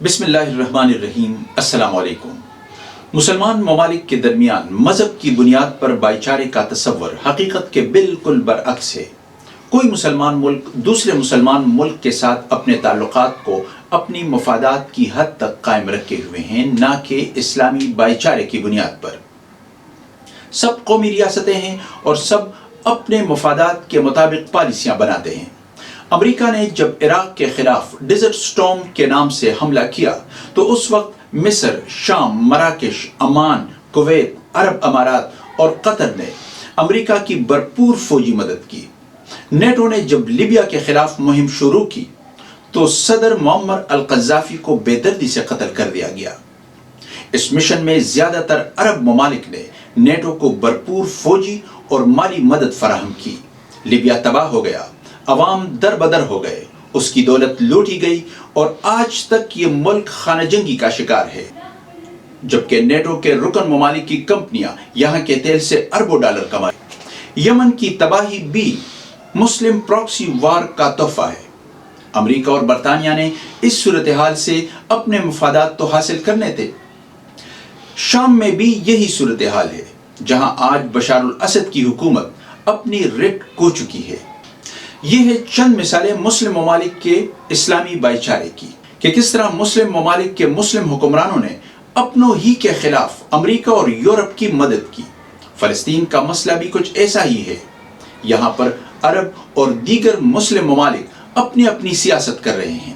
بسم اللہ الرحمن الرحیم۔ السلام علیکم۔ مسلمان ممالک کے درمیان مذہب کی بنیاد پر بھائی چارے کا تصور حقیقت کے بالکل برعکس ہے۔ کوئی مسلمان ملک دوسرے مسلمان ملک کے ساتھ اپنے تعلقات کو اپنی مفادات کی حد تک قائم رکھے ہوئے ہیں، نہ کہ اسلامی بھائی چارے کی بنیاد پر۔ سب قومی ریاستیں ہیں اور سب اپنے مفادات کے مطابق پالیسیاں بناتے ہیں۔ امریکہ نے جب عراق کے خلاف ڈیزرٹ سٹارم کے نام سے حملہ کیا تو اس وقت مصر، شام، مراکش، عمان، کویت، عرب امارات اور قطر نے امریکہ کی بھرپور فوجی مدد کی۔ نیٹو نے جب لیبیا کے خلاف مہم شروع کی تو صدر معمر القذافی کو بے دردی سے قتل کر دیا گیا۔ اس مشن میں زیادہ تر عرب ممالک نے نیٹو کو بھرپور فوجی اور مالی مدد فراہم کی۔ لیبیا تباہ ہو گیا، عوام در بدر ہو گئے، اس کی دولت لوٹی گئی اور آج تک یہ ملک خانہ جنگی کا شکار ہے، جبکہ نیٹو کے رکن ممالک کی کمپنیاں یہاں کے تیل سے اربوں ڈالر کمائیں۔ یمن کی تباہی بھی مسلم پراکسی وار کا تحفہ ہے۔ امریکہ اور برطانیہ نے اس صورتحال سے اپنے مفادات تو حاصل کرنے تھے۔ شام میں بھی یہی صورتحال ہے، جہاں آج بشار الاسد کی حکومت اپنی رٹ کھو چکی ہے۔ یہ ہے چند مثالیں مسلم ممالک کے اسلامی بھائی چارے کی، کہ کس طرح مسلم ممالک کے مسلم حکمرانوں نے اپنوں ہی کے خلاف امریکہ اور یورپ کی مدد کی۔ فلسطین کا مسئلہ بھی کچھ ایسا ہی ہے۔ یہاں پر عرب اور دیگر مسلم ممالک اپنی اپنی سیاست کر رہے ہیں۔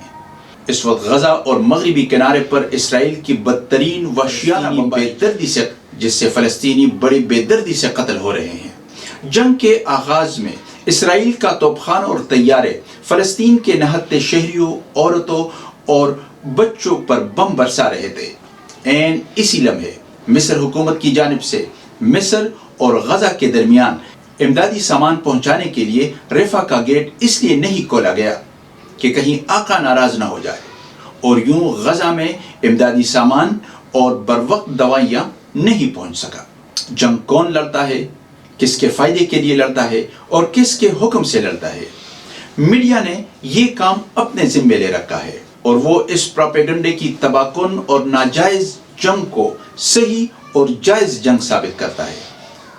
اس وقت غزہ اور مغربی کنارے پر اسرائیل کی بدترین وحشیانہ بے دردی سے جس سے فلسطینی بڑی بے دردی سے قتل ہو رہے ہیں۔ جنگ کے آغاز میں اسرائیل کا توپخانہ اور طیارے فلسطین کے نہتے شہریوں، عورتوں اور بچوں پر بم برسا رہے تھے۔ عین اسی لمحے مصر حکومت کی جانب سے مصر اور غزہ کے درمیان امدادی سامان پہنچانے کے لیے رفح کا گیٹ اس لیے نہیں کھولا گیا کہ کہیں آقا ناراض نہ ہو جائے، اور یوں غزہ میں امدادی سامان اور بروقت دوائیاں نہیں پہنچ سکا۔ جنگ کون لڑتا ہے، کس کے فائدے کے لیے لڑتا ہے اور کس کے حکم سے لڑتا ہے؟ میڈیا نے یہ کام اپنے ذمے لے رکھا ہے، اور وہ اس پروپیگنڈے کی تباہ کن اور ناجائز جنگ کو صحیح اور جائز جنگ ثابت کرتا ہے۔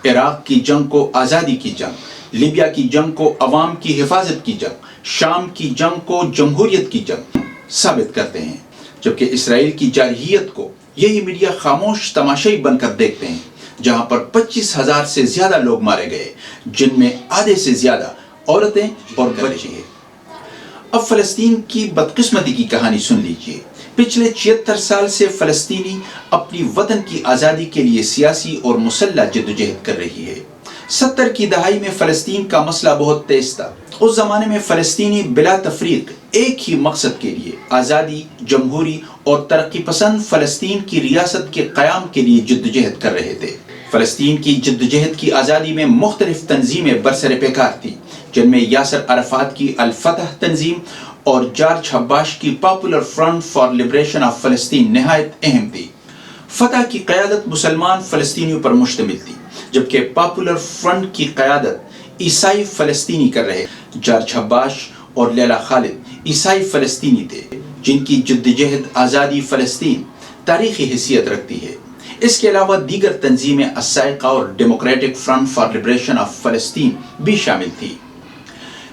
عراق کی جنگ کو آزادی کی جنگ، لیبیا کی جنگ کو عوام کی حفاظت کی جنگ، شام کی جنگ کو جمہوریت کی جنگ ثابت کرتے ہیں، جبکہ اسرائیل کی جارحیت کو یہی میڈیا خاموش تماشائی بن کر دیکھتے ہیں، جہاں پر 25,000 سے زیادہ لوگ مارے گئے، جن میں آدھے سے زیادہ عورتیں اور بچے ہیں۔ اب فلسطین کی بدقسمتی کی کہانی سن لیجئے۔ پچھلے 76 سال سے فلسطینی اپنی وطن کی آزادی کے لیے سیاسی اور مسلح جدوجہد کر رہی ہے۔ 70 کی دہائی میں فلسطین کا مسئلہ بہت تیز تھا۔ اس زمانے میں فلسطینی بلا تفریق ایک ہی مقصد کے لیے آزادی، جمہوری اور ترقی پسند فلسطین کی ریاست کے قیام کے لیے جدوجہد کر رہے تھے۔ فلسطین کی جدوجہد کی آزادی میں مختلف تنظیمیں برسر پیکار تھیں، جن میں یاسر عرفات کی الفتح تنظیم اور جارج حباش کی popular front for liberation of فلسطین نہایت اہم تھی۔ فتح کی قیادت مسلمان فلسطینیوں پر مشتمل تھی، جبکہ پاپولر فرنٹ کی قیادت عیسائی فلسطینی کر رہے۔ جارج حباش اور لیلا خالد عیسائی فلسطینی تھے، جن کی جدوجہد آزادی فلسطین تاریخی حیثیت رکھتی ہے۔ اس کے علاوہ دیگر تنظیمیں السائقہ اور democratic front for liberation of فلسطین بھی شامل تھی۔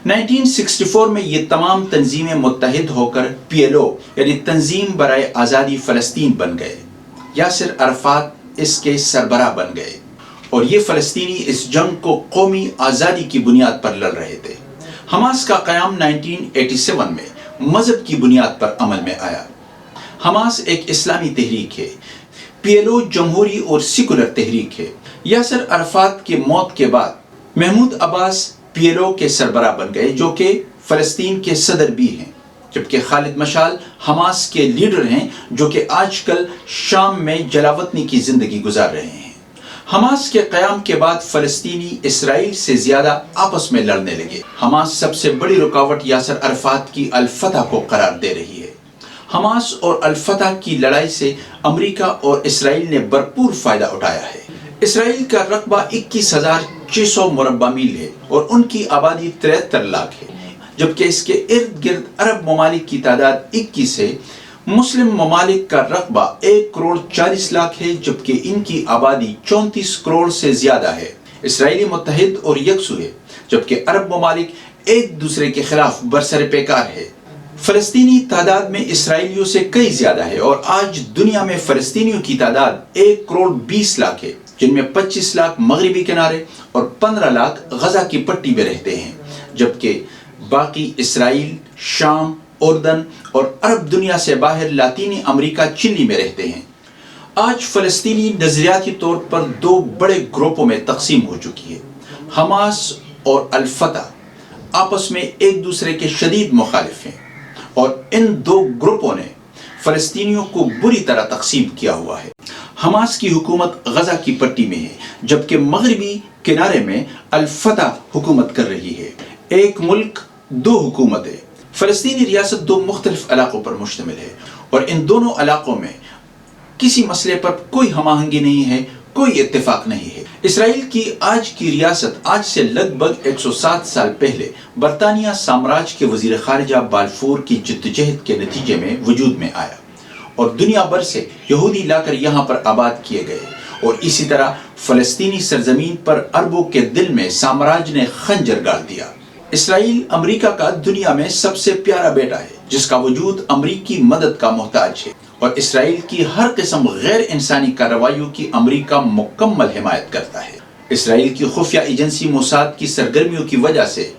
1964 میں یہ تمام تنظیمیں متحد ہو کر PLO یعنی تنظیم برائے آزادی فلسطین بن گئے۔ یاسر عرفات اس کے سربراہ بن گئے، اور یہ فلسطینی اس جنگ کو قومی آزادی کی بنیاد پر لڑ رہے تھے۔ حماس کا قیام 1987 میں مذہب کی بنیاد پر عمل میں آیا۔ حماس ایک اسلامی تحریک ہے، PLO جمہوری اور سیکولر تحریک ہے۔ یاسر عرفات کی موت کے بعد محمود عباس PLO کے سربراہ بن گئے، جو کہ فلسطین کے صدر بھی ہیں، جبکہ خالد مشعل حماس کے لیڈر ہیں، جو کہ آج کل شام میں جلاوطنی کی زندگی گزار رہے ہیں۔ حماس کے قیام کے بعد فلسطینی اسرائیل سے زیادہ آپس میں لڑنے لگے۔ حماس سب سے بڑی رکاوٹ یاسر عرفات کی الفتح کو قرار دے رہی ہے۔ حماس اور الفتح کی لڑائی سے امریکہ اور اسرائیل نے بھرپور فائدہ اٹھایا ہے۔ اسرائیل کا رقبہ 21,600 مربع میل ہے اور ان کی آبادی 73 لاکھ ہے، جبکہ اس کے ارد گرد عرب ممالک کی تعداد 21 ہے۔ مسلم ممالک کا رقبہ 1,40,00,000 ہے، جبکہ ان کی آبادی 34 کروڑ سے زیادہ ہے۔ اسرائیلی متحد اور یکسو ہے، جبکہ عرب ممالک ایک دوسرے کے خلاف برسر پیکار ہے۔ فلسطینی تعداد میں اسرائیلیوں سے کئی زیادہ ہے، اور آج دنیا میں فلسطینیوں کی تعداد 1,20,00,000 ہے، جن میں 25 لاکھ مغربی کنارے اور 15 لاکھ غزہ کی پٹی میں رہتے ہیں، جبکہ باقی اسرائیل، شام، اردن اور عرب دنیا سے باہر لاطینی امریکہ، چلی میں رہتے ہیں۔ آج فلسطینی نظریاتی طور پر دو بڑے گروپوں میں تقسیم ہو چکی ہے۔ حماس اور الفتح آپس میں ایک دوسرے کے شدید مخالف ہیں، اور ان دو گروپوں نے فلسطینیوں کو بری طرح تقسیم کیا ہوا ہے۔ حماس کی حکومت غزہ کی پٹی میں ہے، جبکہ مغربی کنارے میں الفتح حکومت کر رہی ہے۔ ایک ملک دو حکومتیں۔ فلسطینی ریاست دو مختلف علاقوں پر مشتمل ہے، اور ان دونوں علاقوں میں کسی مسئلے پر کوئی ہم آہنگی نہیں ہے، کوئی اتفاق نہیں ہے۔ اسرائیل کی آج کی ریاست آج سے لگ بھگ 107 سال پہلے برطانیہ سامراج کے وزیر خارجہ بالفور کی جدوجہد کے نتیجے میں وجود میں آیا، اور دنیا بھر سے یہودی لا کر یہاں پر آباد کیے گئے، اور اسی طرح فلسطینی سرزمین پر عربوں کے دل میں سامراج نے خنجر گاڑ دیا۔ اسرائیل امریکہ کا دنیا میں سب سے پیارا بیٹا ہے، جس کا وجود امریکی مدد کا محتاج ہے، اور اسرائیل کی ہر قسم غیر انسانی کارروائیوں کی امریکہ مکمل حمایت کرتا ہے۔ اسرائیل کی خفیہ ایجنسی موساد کی سرگرمیوں کی وجہ سے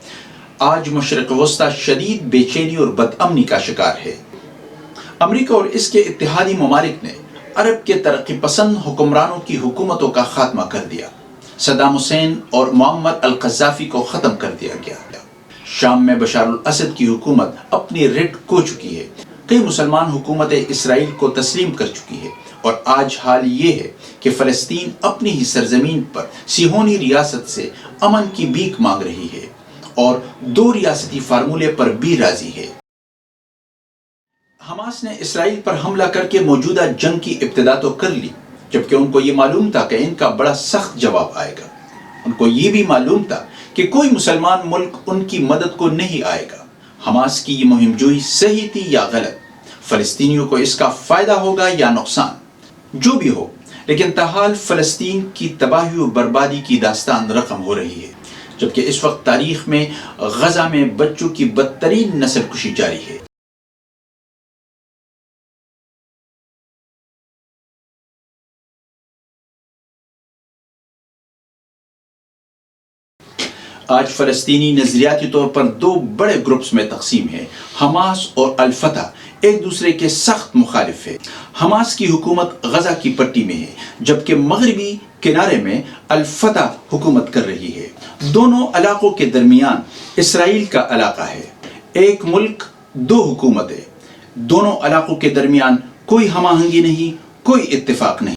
آج مشرق وسطی شدید بے چینی اور بدامنی کا شکار ہے۔ امریکہ اور اس کے اتحادی ممالک نے عرب کے ترقی پسند حکمرانوں کی حکومتوں کا خاتمہ کر دیا۔ صدام حسین اور معمر القذافی کو ختم کر دیا گیا۔ شام میں بشار الاسد کی حکومت اپنی رٹ کھو چکی ہے۔ کئی مسلمان حکومتیں اسرائیل کو تسلیم کر چکی ہے، اور آج حال یہ ہے کہ فلسطین اپنی ہی سرزمین پر صہیونی ریاست سے امن کی بھیک مانگ رہی ہے، اور دو ریاستی فارمولے پر بھی راضی ہے۔ حماس نے اسرائیل پر حملہ کر کے موجودہ جنگ کی ابتدا تو کر لی، جبکہ ان کو یہ معلوم تھا کہ ان کا بڑا سخت جواب آئے گا۔ ان کو یہ بھی معلوم تھا کہ کوئی مسلمان ملک ان کی مدد کو نہیں آئے گا۔ حماس کی یہ مہم جوئی صحیح تھی یا غلط، فلسطینیوں کو اس کا فائدہ ہوگا یا نقصان، جو بھی ہو، لیکن تاحال فلسطین کی تباہی و بربادی کی داستان رقم ہو رہی ہے، جبکہ اس وقت تاریخ میں غزہ میں بچوں کی بدترین نسل کشی جاری ہے۔ آج فلسطینی نظریاتی طور پر دو بڑے گروپس میں تقسیم ہے۔ حماس اور الفتح ایک دوسرے کے سخت مخالف ہے۔ حماس کی حکومت غزہ کی پٹی میں ہے، جبکہ مغربی کنارے میں الفتح حکومت کر رہی ہے۔ دونوں علاقوں کے درمیان اسرائیل کا علاقہ ہے۔ ایک ملک دو حکومتیں۔ دونوں علاقوں کے درمیان کوئی ہم آہنگی نہیں، کوئی اتفاق نہیں۔